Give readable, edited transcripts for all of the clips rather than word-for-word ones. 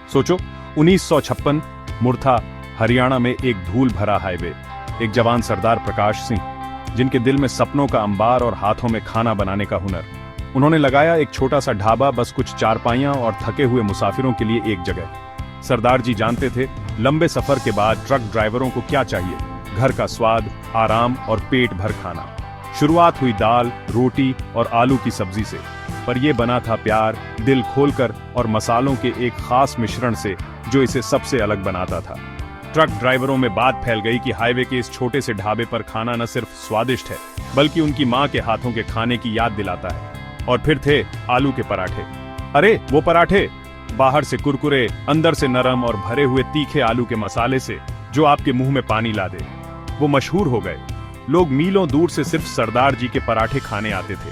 सोचो, 1956 मुर्था हरियाणा में एक धूल भरा हाईवे, एक जवान सरदार प्रकाश सिंह, जिनके दिल में सपनों का अंबार और हाथों में खाना बनाने का हुनर। उन्होंने लगाया एक छोटा सा ढाबा, बस कुछ चारपाइयां और थके हुए मुसाफिरों के लिए एक जगह। सरदार जी जानते थे लंबे सफर के बाद ट्रक ड्राइवरों को क्या चाहिए, घर का स्वाद, आराम और पेट भर खाना। शुरुआत हुई दाल, रोटी और आलू की सब्जी से, पर यह बना था प्यार, दिल खोलकर और मसालों के एक खास मिश्रण से जो इसे सबसे अलग बनाता था। ट्रक ड्राइवरों में बात फैल गई कि हाईवे के इस छोटे से ढाबे पर खाना न सिर्फ स्वादिष्ट है, बल्कि उनकी माँ के हाथों के खाने की याद दिलाता है। और फिर थे आलू के पराठे। अरे वो पराठे, बाहर से कुरकुरे, अंदर से नरम और भरे हुए तीखे आलू के मसाले से जो आपके मुंह में पानी ला दे, वो मशहूर हो गए। लोग मीलों दूर से सिर्फ सरदार जी के पराठे खाने आते थे।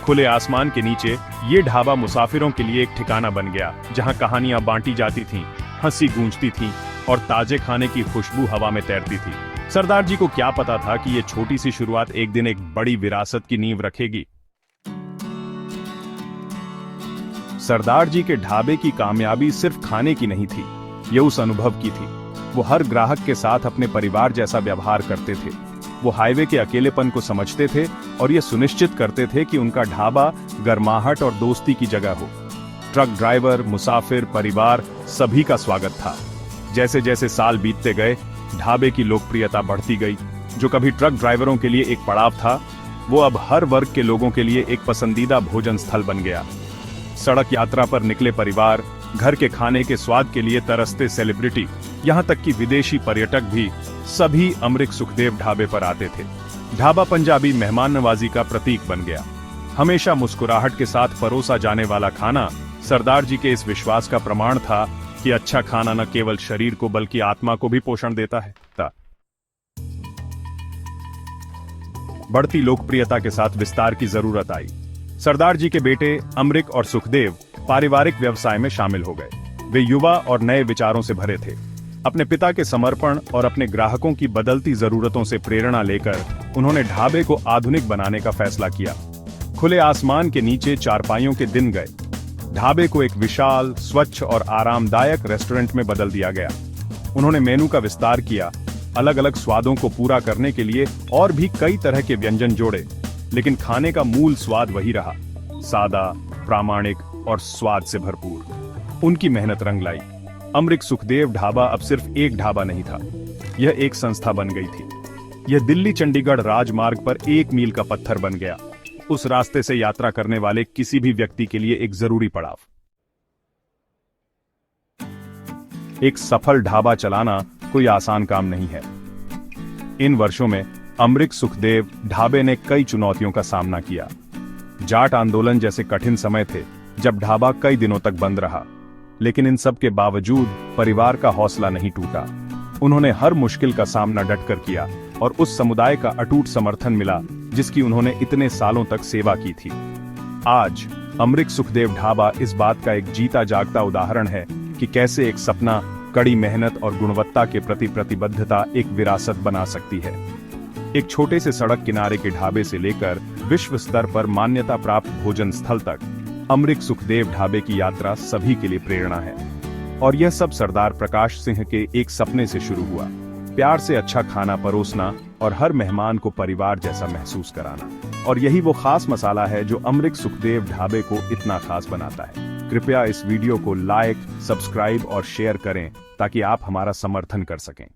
खुले आसमान के नीचे ये ढाबा मुसाफिरों के लिए एक ठिकाना बन गया, जहां कहानियां बांटी जाती थीं, हंसी गूंजती थी और ताजे खाने की खुशबू हवा में तैरती थी। सरदार जी को क्या पता था कि ये छोटी सी शुरुआत एक दिन एक बड़ी विरासत की नींव रखेगी। सरदार जी के ढाबे की कामयाबी सिर्फ खाने की नहीं थी, ये उस अनुभव की थी। वो हर ग्राहक के साथ अपने परिवार जैसा व्यवहार करते थे। वो हाईवे के अकेलेपन को समझते थे और ये सुनिश्चित करते थे कि उनका ढाबा गर्माहट और दोस्ती की जगह हो। ट्रक ड्राइवर, मुसाफिर, परिवार, सभी का स्वागत था। जैसे जैसे साल बीतते गए, ढाबे की लोकप्रियता बढ़ती गई। जो कभी ट्रक ड्राइवरों के लिए एक पड़ाव था, वो अब हर वर्ग के लोगों के लिए एक पसंदीदा भोजन स्थल बन गया। सड़क यात्रा पर निकले परिवार, घर के खाने के स्वाद के लिए तरसते सेलिब्रिटी, यहाँ तक कि विदेशी पर्यटक भी सभी अमृत सुखदेव ढाबे पर आते थे। ढाबा पंजाबी मेहमान नवाजी का प्रतीक बन गया। हमेशा मुस्कुराहट के साथ परोसा जाने वाला खाना सरदार जी के इस विश्वास का प्रमाण था कि अच्छा खाना न केवल शरीर को बल्कि आत्मा को भी पोषण देता है। बढ़ती लोकप्रियता के साथ विस्तार की जरूरत आई। सरदार जी के बेटे अमृत और सुखदेव पारिवारिक व्यवसाय में शामिल हो गए। वे युवा और नए विचारों से भरे थे। अपने पिता के समर्पण और अपने ग्राहकों की बदलती जरूरतों से प्रेरणा लेकर उन्होंने ढाबे को आधुनिक बनाने का फैसला किया। खुले आसमान के नीचे चारपाइयों के दिन गए। ढाबे को एक विशाल, स्वच्छ और आरामदायक रेस्टोरेंट में बदल दिया गया। उन्होंने मेनू का विस्तार किया, अलग अलग स्वादों को पूरा करने के लिए और भी कई तरह के व्यंजन जोड़े, लेकिन खाने का मूल स्वाद वही रहा, सादा, प्रामाणिक और स्वाद से भरपूर। उनकी मेहनत रंग लाई। अमृत सुखदेव ढाबा अब सिर्फ एक ढाबा नहीं था, यह एक संस्था बन गई थी। यह दिल्ली चंडीगढ़ राजमार्ग पर 1 मील का पत्थर बन गया, उस रास्ते से यात्रा करने वाले किसी भी व्यक्ति के लिए एक जरूरी पड़ाव। एक सफल ढाबा चलाना कोई आसान काम नहीं है। इन वर्षों में अमृत सुखदेव ढाबे ने कई चुनौतियों का सामना किया। जाट आंदोलन जैसे कठिन समय थे, जब ढाबा कई दिनों तक बंद रहा, लेकिन इन सब के बावजूद परिवार का हौसला नहीं टूटा। उन्होंने हर मुश्किल का सामना डटकर किया और उस समुदाय का अटूट समर्थन मिला जिसकी उन्होंने इतने सालों तक सेवा की थी। आज अमृत सुखदेव ढाबा इस बात का एक जीता जागता उदाहरण है कि कैसे एक सपना, कड़ी मेहनत और गुणवत्ता के प्रति प्रतिबद्धता एक विरासत बना सकती है। एक छोटे से सड़क किनारे के ढाबे से लेकर विश्व स्तर पर मान्यता प्राप्त भोजन स्थल तक, अमृत सुखदेव ढाबे की यात्रा सभी के लिए प्रेरणा है। और यह सब सरदार प्रकाश सिंह के एक सपने से शुरू हुआ, प्यार से अच्छा खाना परोसना और हर मेहमान को परिवार जैसा महसूस कराना। और यही वो खास मसाला है जो अमृत सुखदेव ढाबे को इतना खास बनाता है। कृपया इस वीडियो को लाइक, सब्सक्राइब और शेयर करें ताकि आप हमारा समर्थन कर सकें।